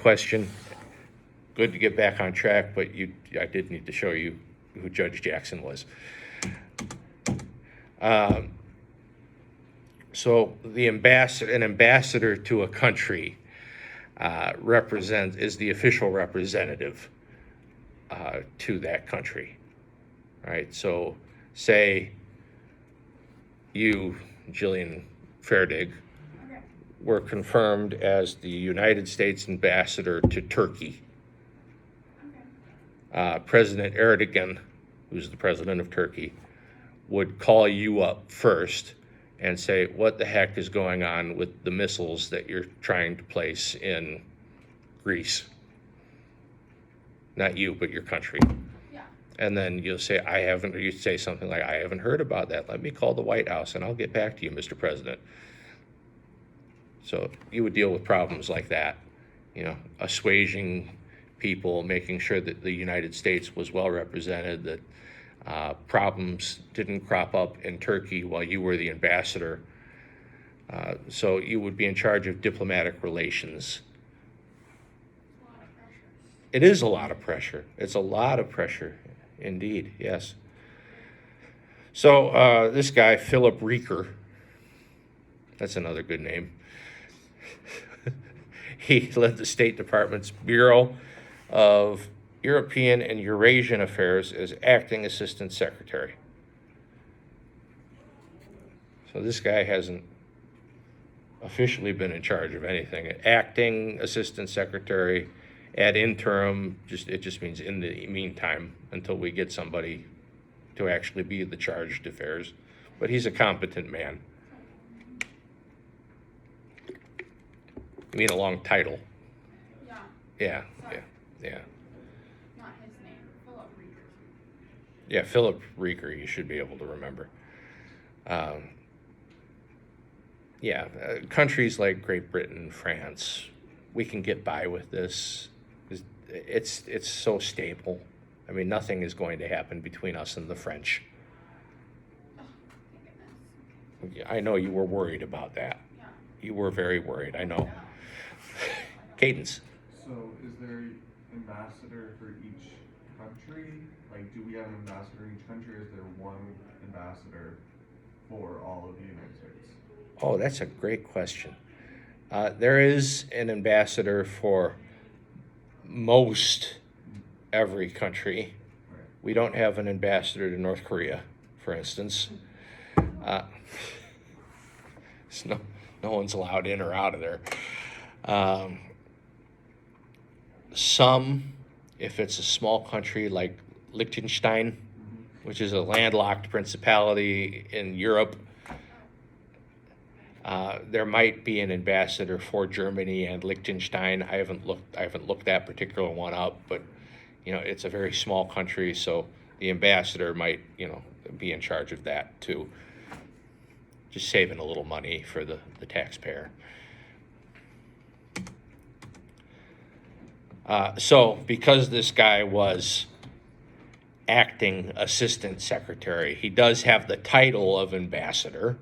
question. Good to get back on track, but I did need to show you who Judge Jackson was. So an ambassador to a country is the official representative to that country. All right, so say you, Jillian Fairdig, were confirmed as the United States ambassador to Turkey. President Erdogan, who's the president of Turkey, would call you up first and say, what the heck is going on with the missiles that you're trying to place in Greece? Not you, but your country. Yeah. And then you'll say, you say something like, I haven't heard about that. Let me call the White House and I'll get back to you, Mr. President. So you would deal with problems like that, assuaging people, making sure that the United States was well represented, that problems didn't crop up in Turkey while you were the ambassador. So you would be in charge of diplomatic relations. It is a lot of pressure. It's a lot of pressure, indeed, yes. So this guy, Philip Rieker, that's another good name. He led the State Department's Bureau of European and Eurasian Affairs as acting assistant secretary. So this guy hasn't officially been in charge of anything. Acting assistant secretary, ad interim, it just means in the meantime until we get somebody to actually be the charged affairs. But he's a competent man. You mean a long title? Yeah. Yeah. Not his name, Philip Rieker. Yeah, Philip Rieker, you should be able to remember. Countries like Great Britain, France, we can get by with this. It's so stable. I mean, nothing is going to happen between us and the French. Oh, my goodness. I know you were worried about that. Yeah. You were very worried, I know. Cadence. So is there an ambassador for each country? Like, do we have an ambassador in each country, or is there one ambassador for all of the United States? Oh, that's a great question. There is an ambassador for most every country. Right. We don't have an ambassador to North Korea, for instance. So no one's allowed in or out of there. Some, if it's a small country like Liechtenstein, which is a landlocked principality in Europe, there might be an ambassador for Germany and Liechtenstein. I haven't looked that particular one up, but it's a very small country, so the ambassador might be in charge of that too. Just saving a little money for the taxpayer. So because this guy was acting assistant secretary, he does have the title of ambassador,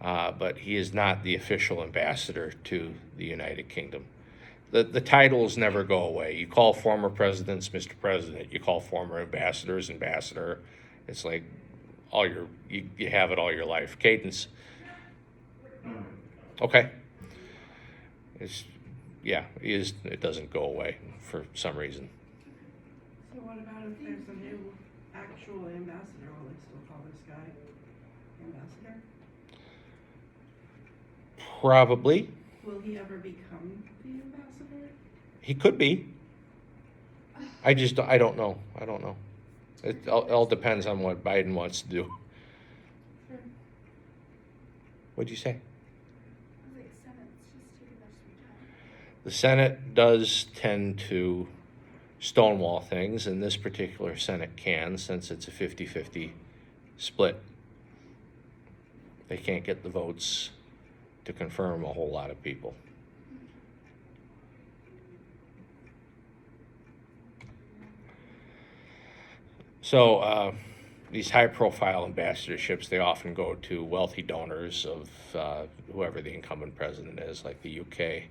but he is not the official ambassador to the United Kingdom. The titles never go away. You call former presidents Mr. President. You call former ambassadors ambassador. It's like you have it all your life. Cadence. Okay. It doesn't go away for some reason. So what about if there's a new actual ambassador? Will they still call this guy ambassador? Probably. Will he ever become the ambassador? He could be. I don't know. It all depends on what Biden wants to do. Sure. What'd you say? I was like, Senate's just taking their sweet time. The Senate does tend to stonewall things, and this particular Senate can, since it's a 50-50 split. They can't get the votes to confirm a whole lot of people. So these high-profile ambassadorships, they often go to wealthy donors of whoever the incumbent president is, like the UK.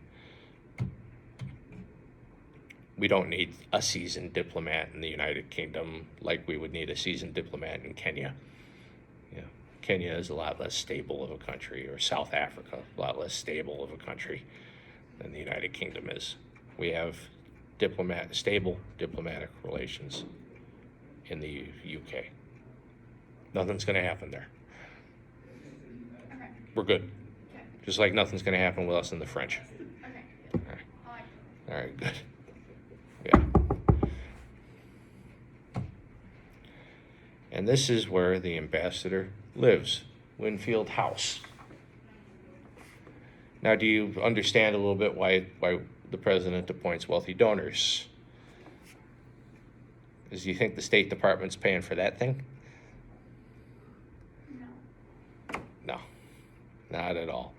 we don't need a seasoned diplomat in the United Kingdom like we would need a seasoned diplomat in Kenya. You know, Kenya is a lot less stable of a country, or South Africa, a lot less stable of a country than the United Kingdom is. We have stable diplomatic relations in the UK. Nothing's going to happen there. Okay, We're good. okay, Just like nothing's going to happen with us and the French. okay. All right. I like it. All right, good. Yeah. And this is where the ambassador lives, Winfield House. Now, do you understand a little bit why the president appoints wealthy donors? Do you think the State Department's paying for that thing? No. No, not at all.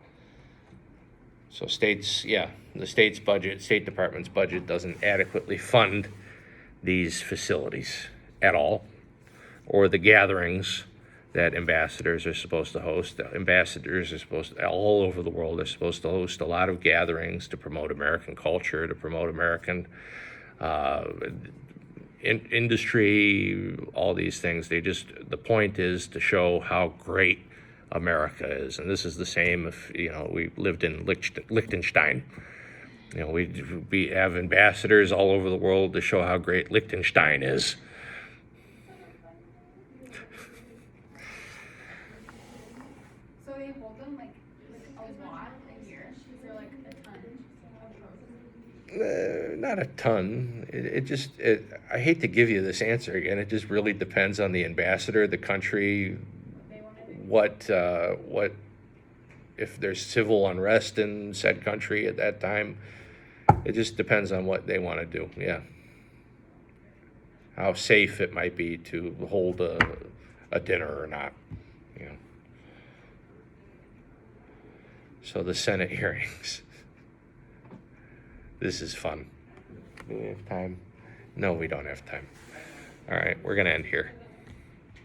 So the state's budget, State Department's budget doesn't adequately fund these facilities at all, or the gatherings that ambassadors are supposed to host. Ambassadors are all over the world, are supposed to host a lot of gatherings to promote American culture, to promote American industry, all these things. The point is to show how great America is. And this is the same if, we lived in Liechtenstein. We have ambassadors all over the world to show how great Liechtenstein is. So they hold them like a lot a year? Is there like a ton? Not a ton. I hate to give you this answer again. It just really depends on the ambassador, the country, They want to do? what if there's civil unrest in said country at that time. It just depends on what they want to do. Yeah. How safe it might be to hold a dinner or not. So the Senate hearings. This is fun. Do we have time? No, we don't have time. All right, we're going to end here.